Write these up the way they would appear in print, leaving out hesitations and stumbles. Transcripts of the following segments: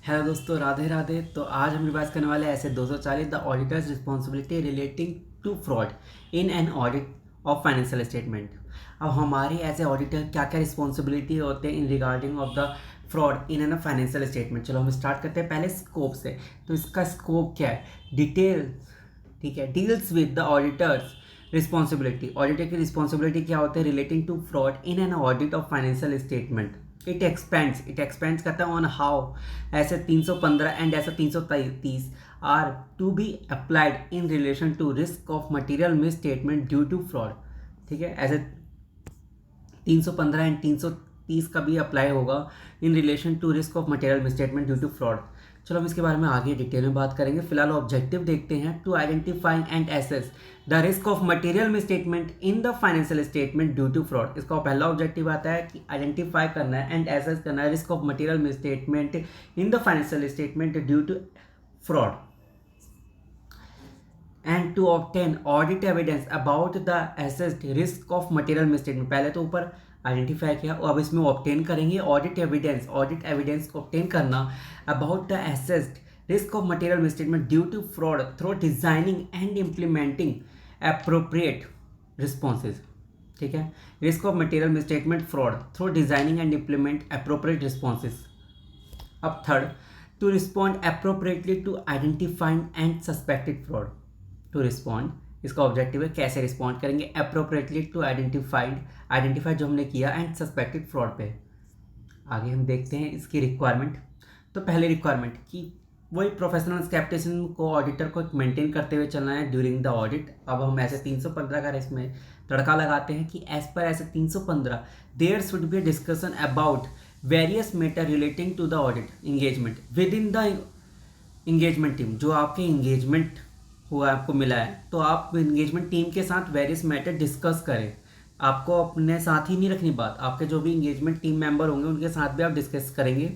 Hello दोस्तों, राधे राधे। तो आज हम रिवाइज करने वाले हैं SA 240 the auditor's responsibility relating to fraud in an audit of financial statement. अब हमारी एज ए ऑडिटर क्या क्या रिस्पॉन्सिबिलिटी होते हैं इन regarding of the fraud in N financial statement. चलो हम स्टार्ट करते हैं पहले स्कोप से। तो इसका स्कोप क्या है? डिटेल, ठीक है, deals with the auditor's responsibility. Auditor की रिस्पॉन्सिबिलिटी क्या होती है relating to fraud in an audit of financial statement. It expands करता है on how SA 315 and SA 333 are to be applied in relation to risk of material misstatement due to fraud. ठीक है, ऐसे 315 and 330 का भी apply होगा in relation to risk of material misstatement due to fraud. चलो हम इसके बारे में आगे डिटेल में बात करेंगे। फिलहाल ऑब्जेक्टिव देखते हैं। To identify and assess the risk of material misstatement in the financial statement due to fraud. इसका पहला ऑब्जेक्टिव आता है कि आइडेंटिफाई करना है एंड एसेस करना है risk of material misstatement in the financial statement due to fraud and to obtain audit evidence about the assessed risk of material misstatement. पहले तो ऊपर आइडेंटिफाई किया और अब इसमें ऑब्टेन करेंगे ऑडिट एविडेंस को ऑब्टेन करना about the assessed risk of material misstatement due to fraud through designing and implementing appropriate responses. ठीक है, risk of material misstatement fraud through designing and implement appropriate responses. अब third, to respond appropriately to identifying and suspected fraud. To respond, इसका objective है कैसे respond करेंगे appropriately to identify जो हमने किया एंड सस्पेक्टेड फ्रॉड पे। आगे हम देखते हैं इसकी रिक्वायरमेंट। तो पहले रिक्वायरमेंट कि वही प्रोफेशनल स्केप्टिसिज्म को ऑडिटर को मेंटेन करते हुए चलना है ड्यूरिंग द ऑडिट। अब हम ऐसे 315 का इसमें तड़का लगाते हैं कि as per SA 315 there should be discussion about various matter relating to the audit engagement within the engagement team. जो आपके इंगेजमेंट हुआ आपको मिला है तो आप इंगेजमेंट टीम के साथ वेरियस मैटर डिस्कस करें। आपको अपने साथ ही नहीं रखनी बात, आपके जो भी इंगेजमेंट टीम मेंबर होंगे उनके साथ भी आप डिस्कस करेंगे।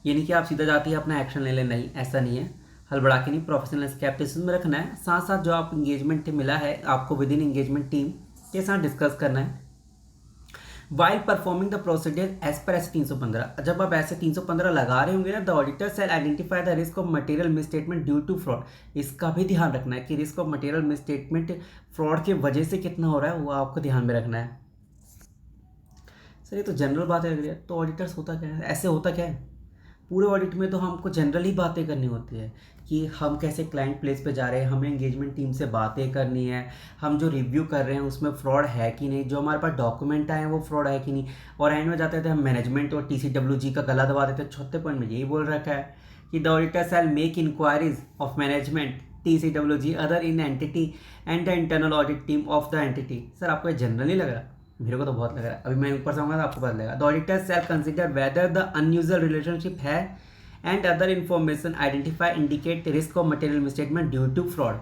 ये नहीं कि आप सीधा जाते ही अपना एक्शन ले लें, नहीं, ऐसा नहीं है। हड़बड़ा के नहीं, प्रोफेशनल स्केप्टिसिज्म में रखना है। साथ साथ जो आप इंगेजमेंट मिला है आपको विद इन इंगेजमेंट टीम के साथ डिस्कस करना है while performing the procedure as per SA 315। जब आप ऐसे 315 लगा रहे होंगे ना, the auditor shall identify the risk of material misstatement due to fraud. इसका भी ध्यान रखना है कि risk of material misstatement fraud की वजह से कितना हो रहा है वो आपको ध्यान में रखना है। सर ये तो जनरल बात है, तो ऑडिटर्स होता क्या है, ऐसे होता क्या है? पूरे ऑडिट में तो हमको जनरल ही बातें करनी होती है कि हम कैसे क्लाइंट प्लेस पे जा रहे हैं, हमें एंगेजमेंट टीम से बातें करनी है, हम जो रिव्यू कर रहे हैं उसमें फ्रॉड है कि नहीं, जो हमारे पास डॉक्यूमेंट आए हैं वो फ्रॉड है कि नहीं। और एंड में जाते थे हम मैनेजमेंट और TCWG का गला दबा देते। चौथे पॉइंट में यही बोल रखा है कि the auditor shall make inquiries of management TCWG other in entity and the internal audit team of the entity. Sir आपको ये जनरल नहीं लग रहा? मेरे को तो बहुत लग रहा है। अभी मैं ऊपर से आऊँगा तो आपको पता लगेगा। The auditor shall consider whether the unusual relationship है and other information identify indicate risk of material misstatement due to fraud.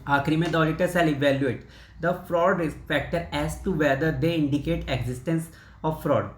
आखिरी में the auditor shall evaluate the fraud risk factor as to whether they indicate existence of fraud.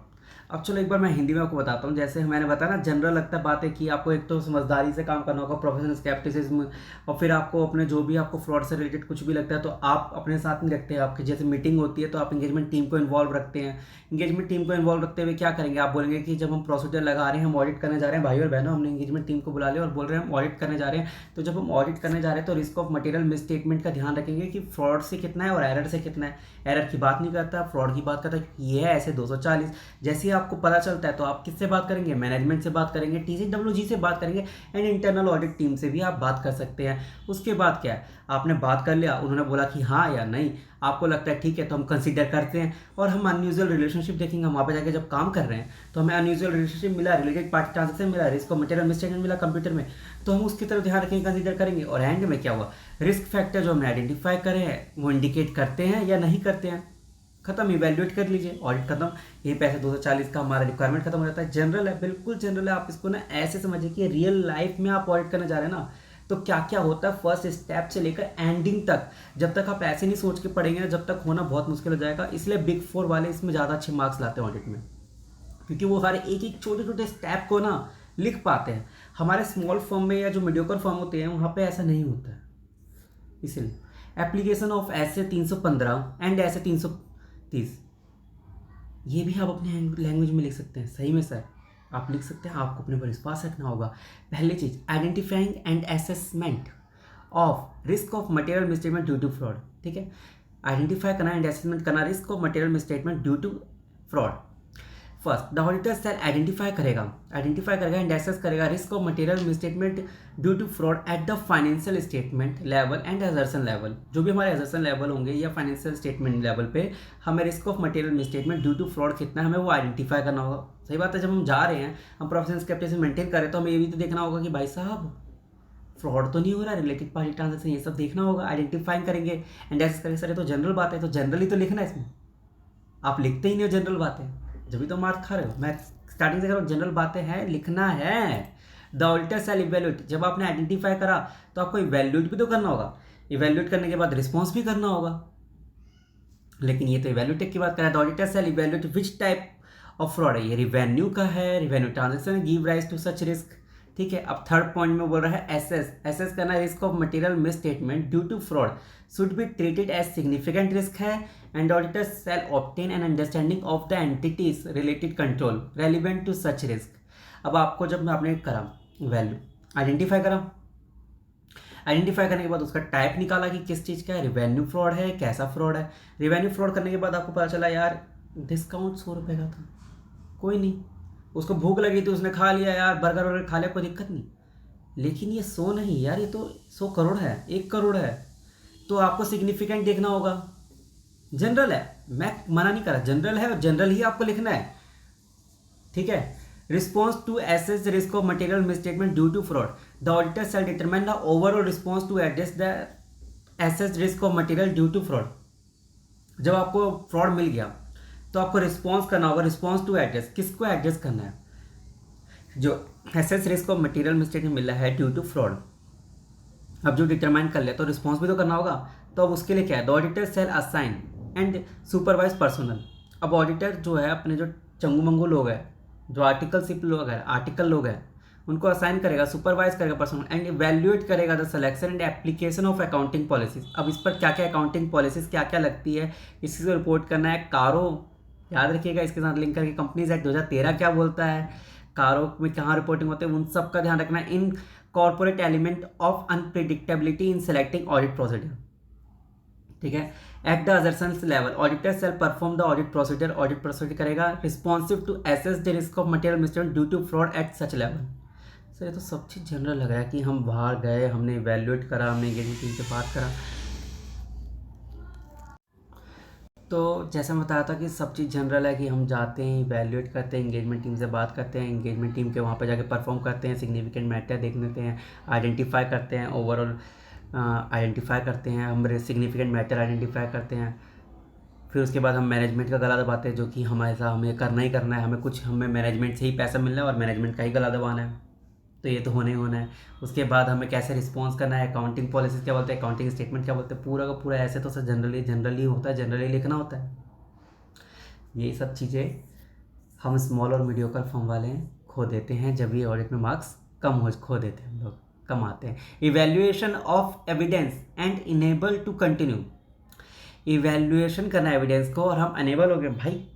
अब चलो एक बार मैं हिंदी में आपको बताता हूँ। जैसे मैंने बताया ना, जनरल लगता है बातें कि आपको एक तो समझदारी से काम करना होगा, प्रोफेशनल स्केप्टिसिज्म, और फिर आपको अपने जो भी आपको फ्रॉड से रिलेटेड कुछ भी लगता है तो आप अपने साथ नहीं रखते हैं। आपकी जैसे मीटिंग होती है तो आप इंगेजमेंट टीम को इन्वॉल्व रखते हैं। इंगेजमेंट टीम को इन्वॉल्व रखते हुए क्या करेंगे, आप बोलेंगे कि जब हम प्रोसीजर लगा रहे हैं, हम ऑडिट करने जा रहे हैं, भाई और बहनों हमने इंगेजमेंट टीम को बुला लिया और बोल रहे हैं हम ऑडिट करने जा रहे हैं। तो जब हम ऑडिट करने जा रहे हैं तो रिस्क ऑफ मटेरियल मिसस्टेटमेंट का ध्यान रखेंगे कि फ्रॉड से कितना है और एरर से कितना है। एरर की बात नहीं करता, फ्रॉड की बात करता है, ये है ऐसे 240। जैसे ही आपको पता चलता है तो आप किससे बात करेंगे, मैनेजमेंट से बात करेंगे, TCWG से बात करेंगे एंड इंटरनल ऑडिट टीम से भी आप बात कर सकते हैं। उसके बाद क्या है, आपने बात कर लिया, उन्होंने बोला कि हाँ या नहीं, आपको लगता है ठीक है तो हम कंसीडर करते हैं और हम अनयूजुअल रिलेशनशिप देखेंगे। हम वहाँ पे जाके जब काम कर रहे हैं तो हमें अनयूजुअल रिलेशनशिप मिला, रिलेटेड पार्टी ट्रांजेक्शन मिला, रिस्क ऑफ मटेरियल मिसस्टेटमेंट मिला कंप्यूटर में, तो हम उसकी तरफ ध्यान रखेंगे, कंसीडर करेंगे। और एंड में क्या हुआ, रिस्क फैक्टर जो हमने आइडेंटिफाई करे हैं वो इंडिकेट करते हैं या नहीं करते हैं। खत्म, इवेल्युएट कर लीजिए, ऑडिट खत्म। यही पैसे 240 का हमारा रिक्वायरमेंट खत्म हो जाता है। जनरल है, बिल्कुल जनरल है। आप इसको ना ऐसे समझिए कि रियल लाइफ में आप ऑडिट करने जा रहे हैं ना, तो क्या क्या होता है फर्स्ट स्टेप से लेकर एंडिंग तक। जब तक आप ऐसे नहीं सोच के पढ़ेंगे ना, जब तक होना बहुत मुश्किल हो जाएगा। इसलिए बिग 4 वाले इसमें ज़्यादा अच्छे मार्क्स लाते हैं ऑडिट में, क्योंकि वो हर एक एक छोटे छोटे स्टेप को ना लिख पाते हैं। हमारे स्मॉल फॉर्म में या जो मीडियोकर फॉर्म होते हैं वहाँ पे ऐसा नहीं होता है। इसलिए एप्लीकेशन ऑफ ऐसे 315 एंड ऐसे 330 ये भी आप अपने लैंग्वेज में लिख सकते हैं। सही में सर, आप लिख सकते हैं, आपको अपने पर विश्वास रखना होगा। पहली चीज़, identifying and assessment of risk of material misstatement due to fraud. ठीक है, आइडेंटिफाई करना एंड असेसमेंट करना risk of material misstatement due to fraud. First, the auditor shall identify करेगा एंड एसेस करेगा risk of material misstatement due to fraud at the financial statement level and assertion level. जो भी हमारे assertion level होंगे या financial statement level पे हमें risk of material misstatement due to fraud कितना है हमें वो आइडेंटिफाई करना होगा। सही बात है, जब हम जा रहे हैं, हम प्रोफेशनल कैपिटल मेंटेन कर रहे हैं, तो हमें ये भी तो देखना होगा कि भाई साहब फ्रॉड तो नहीं हो रहा है, रिलेटेड पार्टी ट्रांजेक्शन, ये सब देखना होगा। आइडेंटिफाई करेंगे एंड एसेस करेंगे। सर ये तो जनरल बात है, तो जनरली तो लिखना है इसमें, आप लिखते ही नहीं हो जनरल बातें, जब भी तो मार्क खा रहे हो। मैं स्टार्टिंग से कह रहा हूँ, जनरल बातें हैं, लिखना है। द ऑडिटर सेल इवेल्यूएट, जब आपने आइडेंटिफाई करा तो आपको इवेल्यूएट भी तो करना होगा। इवेल्यूएट करने के बाद रिस्पॉन्स भी करना होगा, लेकिन ये तो इवेल्यूएट की बात कर रहा है। The auditor shall evaluate which type of fraud है, ये रिवेन्यू का है, revenue transaction give rise to such risk. ठीक है, अब थर्ड पॉइंट में बोल रहा है एसेस करना risk of material misstatement due to fraud should be treated as significant risk है and auditor shall obtain an understanding of the entity's related control relevant to such risk. अब आपको जब आपने करा वैल्यू आइडेंटिफाई करने के बाद उसका टाइप निकाला कि किस चीज़ का है, रिवेन्यू फ्रॉड है, कैसा फ्रॉड है। रिवेन्यू फ्रॉड करने के बाद आपको पता चला यार डिस्काउंट 100 रुपये का था, कोई नहीं, उसको भूख लगी थी, उसने खा लिया यार, बर्गर वर्गर खा लिया, कोई दिक्कत नहीं। लेकिन ये 100 नहीं यार, ये तो 100 करोड़ है, 1 करोड़ है, तो आपको सिग्निफिकेंट देखना होगा। जनरल है, मैं मना नहीं कर रहा, जनरल है और जनरल ही आपको लिखना है। ठीक है, response to assess risk of material misstatement due to fraud, the auditor shall determine the overall response to address the assess risk of material due to fraud. जब आपको फ्रॉड मिल गया तो आपको रिस्पॉन्स करना होगा। रिस्पॉन्स टू एड्रेस, किसको address करना है, जो assess risk of material misstatement मिला है ड्यू टू फ्रॉड। अब जो डिटरमाइन कर लिया तो रिस्पॉन्स भी तो करना होगा, तो अब उसके लिए क्या है, the auditor shall assign and supervise personnel. अब ऑडिटर जो है अपने जो चंगू मंगू लोग हैं, जो आर्टिकल लोग हैं उनको असाइन करेगा, सुपरवाइज करेगा पर्सनल एंड इवैल्यूएट करेगा the selection and application of accounting policies. अब इस पर क्या क्या अकाउंटिंग पॉलिसीज क्या क्या लगती है इसको रिपोर्ट करना है। कारो याद रखिएगा, इसके साथ लिंक करके कंपनीज एक्ट 2013 क्या बोलता है, कारो में कहाँ रिपोर्टिंग होते हैं, उन सब का ध्यान रखना है। Incorporate element of unpredictability in selecting audit procedure. ठीक है, at the assertions level auditor shall perform the audit procedure करेगा responsive to assess the risk of material misstatement due to fraud at such level. Sir ये तो सब चीज़ general लग रहा है कि हम बाहर गए, हमने इवैल्यूएट करा, हमने एंगेजमेंट टीम से बात करा। तो जैसा मैं बताया था कि सब चीज़ जनरल है कि हम जाते हैं, इवैल्यूएट करते हैं, एंगेजमेंट टीम से बात करते हैं, एंगेजमेंट टीम के वहाँ पर जाके परफॉर्म करते हैं, सिग्निफिकेंट मैटर देख लेते हैं, आइडेंटिफाई करते हैं, ओवरऑल आइडेंटिफाई करते हैं, हम सिग्निफिकेंट मैटर आइडेंटिफाई करते हैं। फिर उसके बाद हम मैनेजमेंट का गला दबाते हैं, जो कि हमें करना ही करना है, हमें मैनेजमेंट से ही पैसा मिलना है और मैनेजमेंट का ही गला दबाना है, तो ये तो होने ही होना है। उसके बाद हमें कैसे रिस्पॉन्स करना है, अकाउंटिंग पॉलिसीज क्या बोलते हैं, अकाउंटिंग स्टेटमेंट क्या बोलते हैं, पूरा का पूरा ऐसे तो सर जनरली होता है, जनरली लिखना होता है। ये सब चीज़ें हम स्मॉल और मीडियोकर फर्म वाले खो देते हैं, जब ये ऑडिट में मार्क्स खो देते हैं, हम लोग कम आते हैं। Evaluation of evidence and enable to continue, evaluation करना है एविडेंस को और हम अनेबल हो गए, भाई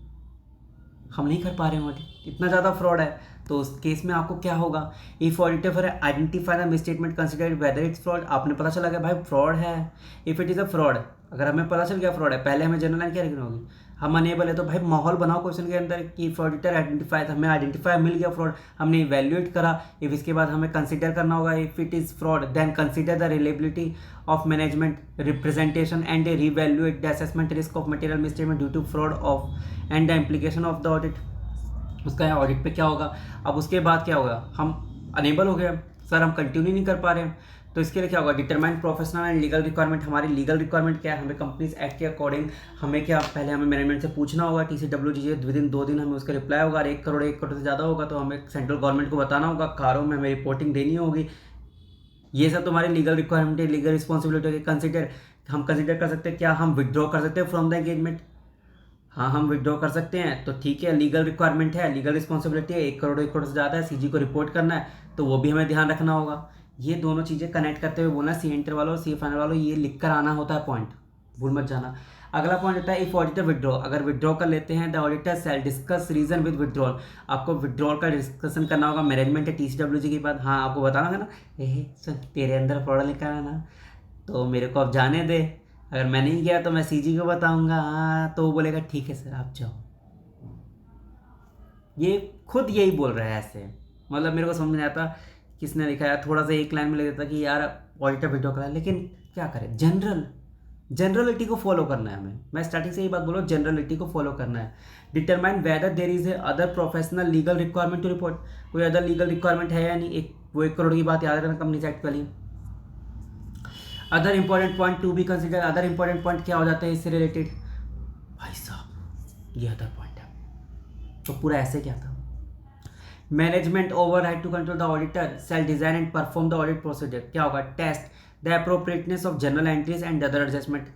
हम नहीं कर पा रहे हैं ऑडिट, इतना ज़्यादा फ्रॉड है, तो उस केस में आपको क्या होगा, if auditor for identify the misstatement consider whether it's fraud. आपने पता चला गया भाई फ्रॉड है, if it is a fraud, अगर हमें पता चल गया फ्रॉड है, पहले हमें जनरल लाइन क्या लिखनी होगी, हम अनेबल है तो भाई माहौल बनाओ क्वेश्चन के अंदर कि इफ ऑडिटर आइडेंटिफाई, हमें आइडेंटिफाई मिल गया फ्रॉड, हमने इवैल्यूएट करा, इफ इसके बाद हमें कंसिडर करना होगा, if it is fraud then consider the reliability of management representation and reevaluate the assessment risk of material misstatement due to fraud of and the implication of the audit. उसका audit पे क्या होगा। अब उसके बाद क्या होगा, हम अनेबल हो गए सर, हम कंटिन्यू नहीं कर पा रहे हैं, तो इसके लिए क्या होगा, determine professional and legal requirement. हमारी लीगल रिक्वायरमेंट क्या है, हमें कंपनीज एक्ट के अकॉर्डिंग हमें क्या, पहले हमें मैनेजमेंट से पूछना होगा, TCWG विद इन 2 दिन हमें उसका रिप्लाई होगा। 1 करोड़ से ज़्यादा होगा तो हमें सेंट्रल गवर्नमेंट को बताना होगा, कारों में हमें रिपोर्टिंग देनी होगी। ये सब तुम्हारी लीगल रिक्वायरमेंट है, लीगल रिस्पॉन्सिबिलिटी है। हम कंसिडर कर सकते हैं क्या, हम विड्रॉ कर सकते हैं फ्रॉम द एंगेजमेंट, हाँ हम विड्रॉ कर सकते हैं, तो ठीक है, लीगल रिक्वायरमेंट है, लीगल रिस्पॉन्सिबिलिटी है, 1 करोड़ से ज़्यादा है, CG को रिपोर्ट करना है, तो वो भी हमें ध्यान रखना होगा। ये दोनों चीज़ें कनेक्ट करते हुए बोलना, सी इंटर वालों और सी फाइनल वालों, ये लिख कर आना होता है पॉइंट, भूल मत जाना। अगला पॉइंट होता है इफ ऑडिटर विड्रॉ, अगर विड्रॉ कर लेते हैं the auditor shall discuss reason with withdrawal, आपको विड्रॉल का डिस्कशन करना होगा मैनेजमेंट या TCWG के बाद। हाँ आपको बताना है ना, सुन तेरे अंदर फ्रॉड लिखा है ना, तो मेरे को अब जाने दे, अगर मैं नहीं गया तो मैं CG को बताऊंगा। हाँ तो वो बोलेगा ठीक है सर आप जाओ। ये खुद यही बोल रहा है ऐसे, मतलब मेरे को समझ नहीं आता किसने लिखा है। थोड़ा सा एक लाइन में लिख देता कि यार ऑडिटर विड्रॉ करा, लेकिन क्या करें, जनरलिटी को फॉलो करना है हमें। मैं स्टार्टिंग से ये बात बोल रहा हूँ, जनरलिटी को फॉलो करना है। Determine whether there is a other professional legal requirement to report, कोई अदर लीगल रिक्वायरमेंट है या नहीं। एक वो 1 करोड़ की बात याद रखना कंपनी एक्ट वाली। Other important point to be consider, other important point क्या हो जाता है इससे रिलेटेड, भाई साहब ये अदर पॉइंट है। तो पूरा ऐसे क्या था, management override to control the auditor shall design and perform the audit procedure. क्या होगा, test the appropriateness of journal entries and other adjustment.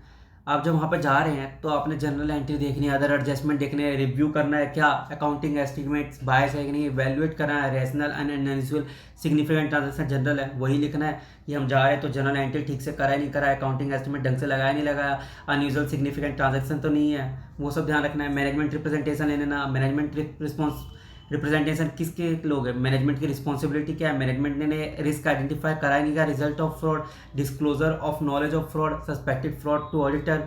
आप जब वहाँ पे जा रहे हैं तो आपने जनरल एंट्री देखनी है, अदर एडजस्टमेंट देखने हैं, रिव्यू करना है क्या अकाउंटिंग एस्टिमेट्स बायस है कि नहीं, इवैल्यूएट करना है, rational and unusual significant transaction general है वही लिखना है कि हम जा रहे हैं तो जनरल एंट्री ठीक से करा नहीं करा, अकाउंटिंग एस्टिमेट ढंग से लगाया नहीं लगाया, अनयूजुअल सिग्निफिकेंट ट्रांजेक्शन तो नहीं है, वो सब ध्यान रखना है। मैनेजमेंट रिप्रेजेंटेशन लेने ना, मैनेजमेंट रिस्पॉन्स रिप्रेजेंटेशन किसके लोग हैं, मैनेजमेंट की रिस्पॉन्सिबिलिटी क्या है, मैनेजमेंट ने रिस्क आइडेंटिफाई करा नहीं का, result of fraud, disclosure of knowledge of fraud, suspected fraud to auditor,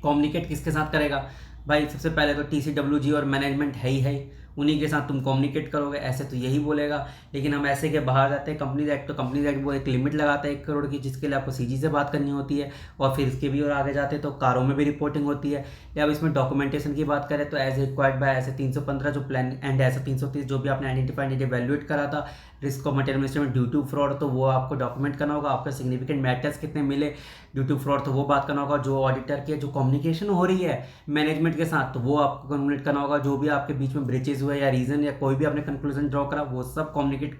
communicate किसके साथ करेगा भाई, सबसे पहले तो TCWG और मैनेजमेंट है ही, उन्हीं के साथ तुम कम्युनिकेट करोगे, ऐसे तो यही बोलेगा। लेकिन हम ऐसे के बाहर जाते हैं कंपनीज एक्ट, तो कंपनीज एक्ट वो एक लिमिट लगाता है 1 करोड़ की, जिसके लिए आपको CG से बात करनी होती है, और फिर इसके भी और आगे जाते हैं तो कारों में भी रिपोर्टिंग होती है। या अब इसमें डॉक्यूमेंटेशन की बात करें तो एज रिक्वायर्ड बाय ऐसे 315 जो प्लान एंड ऐसे 330 जो भी आपने आइडेंटिफाइड इवैल्यूएट करा था risk of material management due to fraud, तो वो आपको डॉक्यूमेंट करना होगा। आपका सिग्निफिकेंट मैटर्स कितने मिले ड्यू टू फ्रॉड, तो वो बात करना होगा। जो ऑडिटर की जो कम्युनिकेशन हो रही है मैनेजमेंट के साथ, तो वो आपको कम्युनिकेट करना होगा। जो भी आपके बीच में ब्रिचेज हुए या रीजन या कोई भी आपने कंक्लूजन ड्रॉ करा, वो सब कम्युनिकेट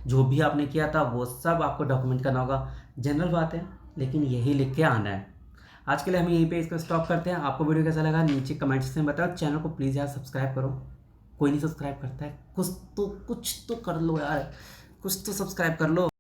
जो भी आपने किया था वो सब आपको डॉक्यूमेंट करना होगा। जनरल बात है, लेकिन यही लिख के आना है। आज के लिए हम यहीं पे इसको स्टॉप करते हैं। आपको वीडियो कैसा लगा नीचे कमेंट्स में बताओ। चैनल को प्लीज़ यार सब्सक्राइब करो, कोई नहीं सब्सक्राइब करता है, कुछ तो कर लो यार, कुछ तो सब्सक्राइब कर लो।